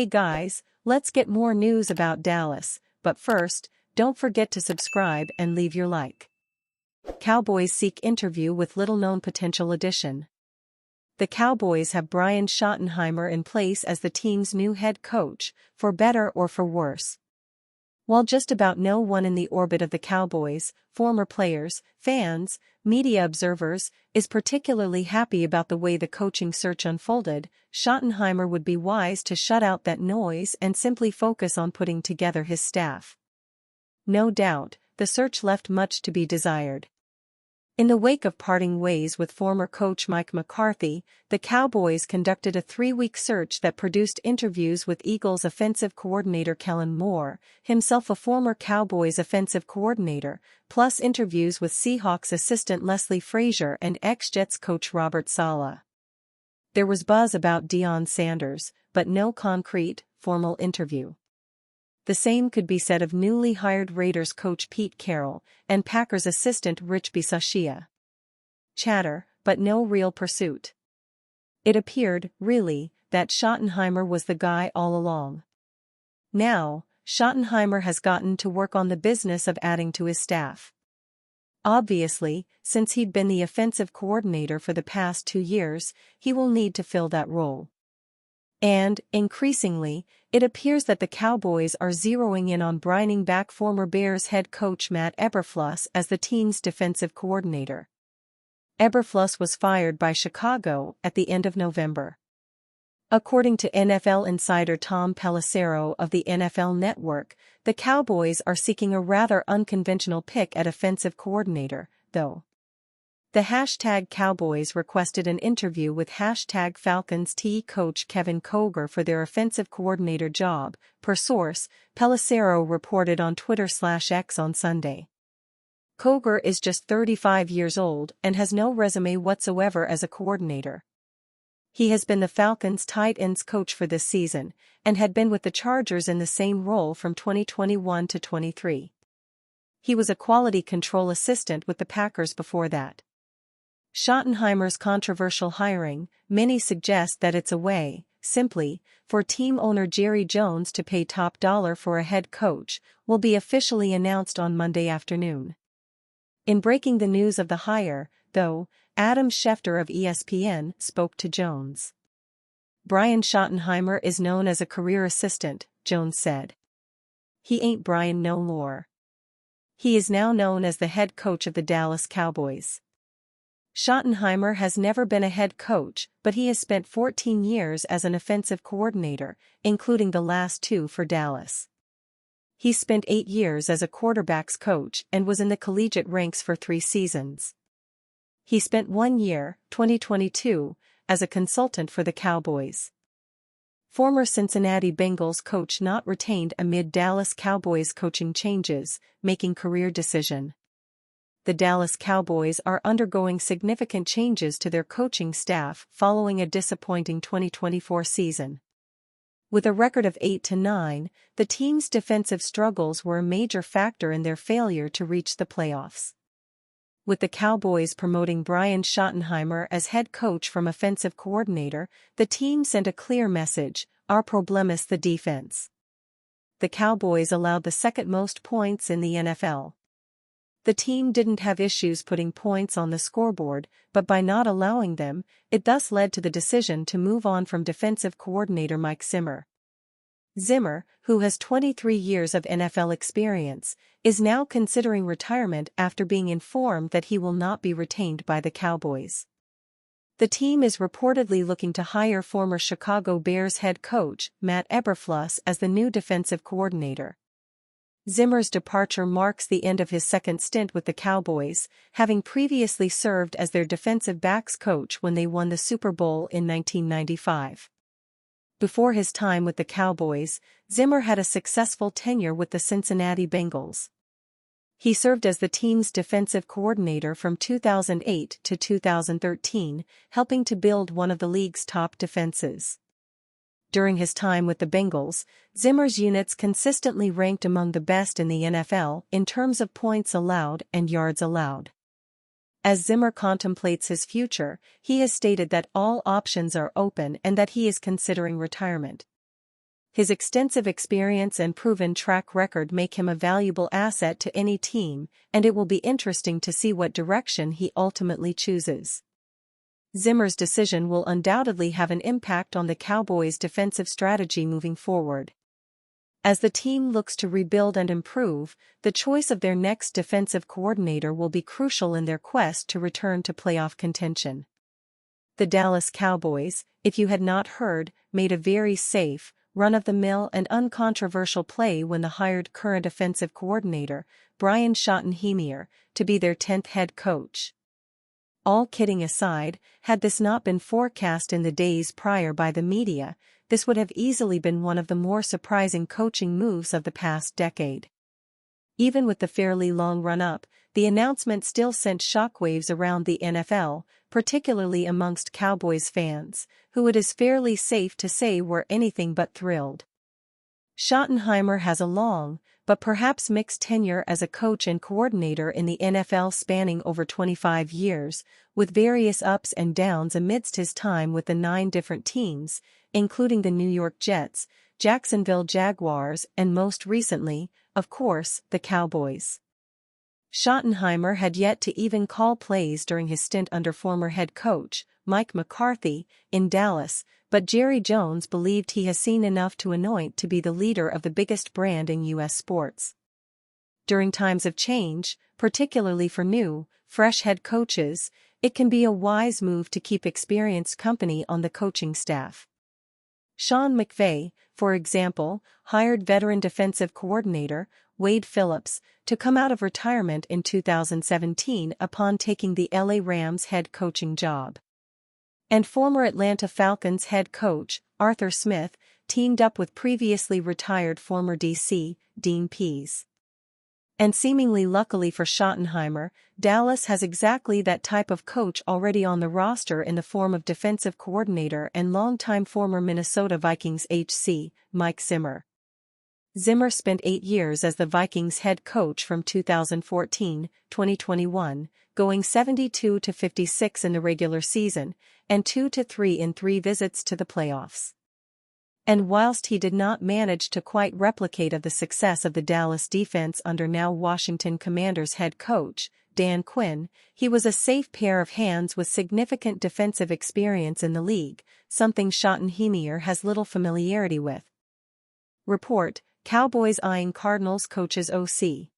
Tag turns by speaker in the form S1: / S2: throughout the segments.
S1: Hey guys, let's get more news about Dallas, but first, don't forget to subscribe and leave your like. Cowboys seek interview with little-known potential addition. The Cowboys have Brian Schottenheimer in place as the team's new head coach, for better or for worse. While just about no one in the orbit of the Cowboys, former players, fans, media observers, is particularly happy about the way the coaching search unfolded, Schottenheimer would be wise to shut out that noise and simply focus on putting together his staff. No doubt, the search left much to be desired. In the wake of parting ways with former coach Mike McCarthy, the Cowboys conducted a 3-week search that produced interviews with Eagles offensive coordinator Kellen Moore, himself a former Cowboys offensive coordinator, plus interviews with Seahawks assistant Leslie Frazier and ex-Jets coach Robert Saleh. There was buzz about Deion Sanders, but no concrete, formal interview. The same could be said of newly hired Raiders coach Pete Carroll and Packers assistant Rich Bisaccia. Chatter, but no real pursuit. It appeared, really, that Schottenheimer was the guy all along. Now, Schottenheimer has gotten to work on the business of adding to his staff. Obviously, since he'd been the offensive coordinator for the past 2 years, he will need to fill that role. And, increasingly, it appears that the Cowboys are zeroing in on bringing back former Bears head coach Matt Eberflus as the team's defensive coordinator. Eberflus was fired by Chicago at the end of November. According to NFL insider Tom Pelissero of the NFL Network, the Cowboys are seeking a rather unconventional pick at offensive coordinator, though. The #Cowboys requested an interview with #Falcons coach Kevin Koger for their offensive coordinator job, per source, Pelissero reported on Twitter/X on Sunday. Koger is just 35 years old and has no resume whatsoever as a coordinator. He has been the Falcons' tight ends coach for this season, and had been with the Chargers in the same role from 2021 to 23. He was a quality control assistant with the Packers before that. Schottenheimer's controversial hiring, many suggest that it's a way, simply, for team owner Jerry Jones to pay top dollar for a head coach, will be officially announced on Monday afternoon. In breaking the news of the hire, though, Adam Schefter of ESPN spoke to Jones. Brian Schottenheimer is known as a career assistant, Jones said. He ain't Brian no more. He is now known as the head coach of the Dallas Cowboys. Schottenheimer has never been a head coach, but he has spent 14 years as an offensive coordinator, including the last 2 for Dallas. He spent 8 years as a quarterbacks coach and was in the collegiate ranks for 3 seasons. He spent 1 year, 2022, as a consultant for the Cowboys. Former Cincinnati Bengals coach not retained amid Dallas Cowboys coaching changes, making career decision. The Dallas Cowboys are undergoing significant changes to their coaching staff following a disappointing 2024 season. With a record of 8-9, the team's defensive struggles were a major factor in their failure to reach the playoffs. With the Cowboys promoting Brian Schottenheimer as head coach from offensive coordinator, the team sent a clear message: our problem is the defense. The Cowboys allowed the second most points in the NFL. The team didn't have issues putting points on the scoreboard, but by not allowing them, it thus led to the decision to move on from defensive coordinator Mike Zimmer. Zimmer, who has 23 years of NFL experience, is now considering retirement after being informed that he will not be retained by the Cowboys. The team is reportedly looking to hire former Chicago Bears head coach Matt Eberflus as the new defensive coordinator. Zimmer's departure marks the end of his second stint with the Cowboys, having previously served as their defensive backs coach when they won the Super Bowl in 1995. Before his time with the Cowboys, Zimmer had a successful tenure with the Cincinnati Bengals. He served as the team's defensive coordinator from 2008 to 2013, helping to build one of the league's top defenses. During his time with the Bengals, Zimmer's units consistently ranked among the best in the NFL in terms of points allowed and yards allowed. As Zimmer contemplates his future, he has stated that all options are open and that he is considering retirement. His extensive experience and proven track record make him a valuable asset to any team, and it will be interesting to see what direction he ultimately chooses. Zimmer's decision will undoubtedly have an impact on the Cowboys' defensive strategy moving forward. As the team looks to rebuild and improve, the choice of their next defensive coordinator will be crucial in their quest to return to playoff contention. The Dallas Cowboys, if you had not heard, made a very safe, run-of-the-mill and uncontroversial play when the hired current offensive coordinator, Brian Schottenheimer, to be their 10th head coach. All kidding aside, had this not been forecast in the days prior by the media, this would have easily been one of the more surprising coaching moves of the past decade. Even with the fairly long run-up, the announcement still sent shockwaves around the NFL, particularly amongst Cowboys fans, who it is fairly safe to say were anything but thrilled. Schottenheimer has a long, but perhaps mixed tenure as a coach and coordinator in the NFL spanning over 25 years, with various ups and downs amidst his time with the 9 different teams, including the New York Jets, Jacksonville Jaguars, and most recently, of course, the Cowboys. Schottenheimer had yet to even call plays during his stint under former head coach, Mike McCarthy, in Dallas, but Jerry Jones believed he has seen enough to anoint to be the leader of the biggest brand in U.S. sports. During times of change, particularly for new, fresh head coaches, it can be a wise move to keep experienced company on the coaching staff. Sean McVay, for example, hired veteran defensive coordinator, Wade Phillips, to come out of retirement in 2017 upon taking the LA Rams head coaching job. And former Atlanta Falcons head coach, Arthur Smith, teamed up with previously retired former DC, Dean Pease. And seemingly luckily for Schottenheimer, Dallas has exactly that type of coach already on the roster in the form of defensive coordinator and longtime former Minnesota Vikings HC, Mike Zimmer. Zimmer spent 8 years as the Vikings head coach from 2014-2021, going 72-56 in the regular season, and 2-3 in 3 visits to the playoffs. And whilst he did not manage to quite replicate the success of the Dallas defense under now Washington Commanders head coach, Dan Quinn, he was a safe pair of hands with significant defensive experience in the league, something Schottenheimer has little familiarity with. Report: Cowboys eyeing Cardinals coach's OC.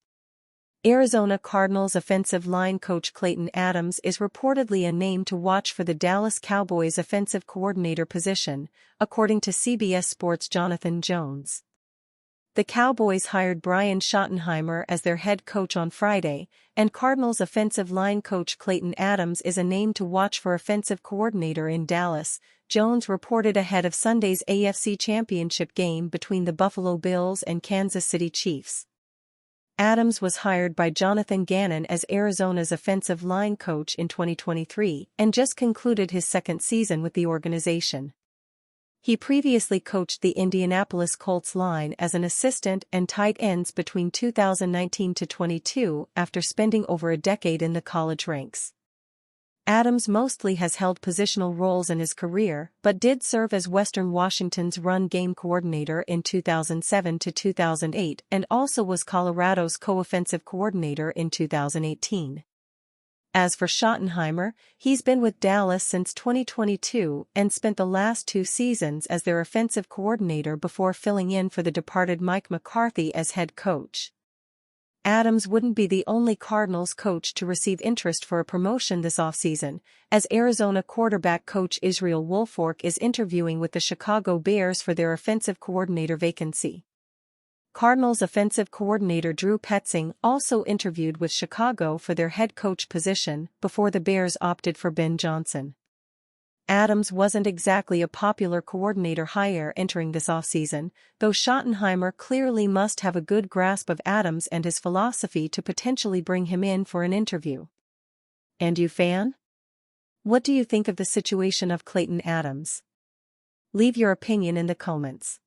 S1: Arizona Cardinals offensive line coach Clayton Adams is reportedly a name to watch for the Dallas Cowboys offensive coordinator position, according to CBS Sports' Jonathan Jones. The Cowboys hired Brian Schottenheimer as their head coach on Friday, and Cardinals offensive line coach Clayton Adams is a name to watch for offensive coordinator in Dallas, Jones reported ahead of Sunday's AFC Championship game between the Buffalo Bills and Kansas City Chiefs. Adams was hired by Jonathan Gannon as Arizona's offensive line coach in 2023 and just concluded his second season with the organization. He previously coached the Indianapolis Colts line as an assistant and tight ends between 2019-22 after spending over a decade in the college ranks. Adams mostly has held positional roles in his career but did serve as Western Washington's run game coordinator in 2007-2008 and also was Colorado's co-offensive coordinator in 2018. As for Schottenheimer, he's been with Dallas since 2022 and spent the last 2 seasons as their offensive coordinator before filling in for the departed Mike McCarthy as head coach. Adams wouldn't be the only Cardinals coach to receive interest for a promotion this offseason, as Arizona quarterback coach Israel Woolfolk is interviewing with the Chicago Bears for their offensive coordinator vacancy. Cardinals offensive coordinator Drew Petzing also interviewed with Chicago for their head coach position before the Bears opted for Ben Johnson. Adams wasn't exactly a popular coordinator hire entering this offseason, though Schottenheimer clearly must have a good grasp of Adams and his philosophy to potentially bring him in for an interview. And you, fan? What do you think of the situation of Clayton Adams? Leave your opinion in the comments.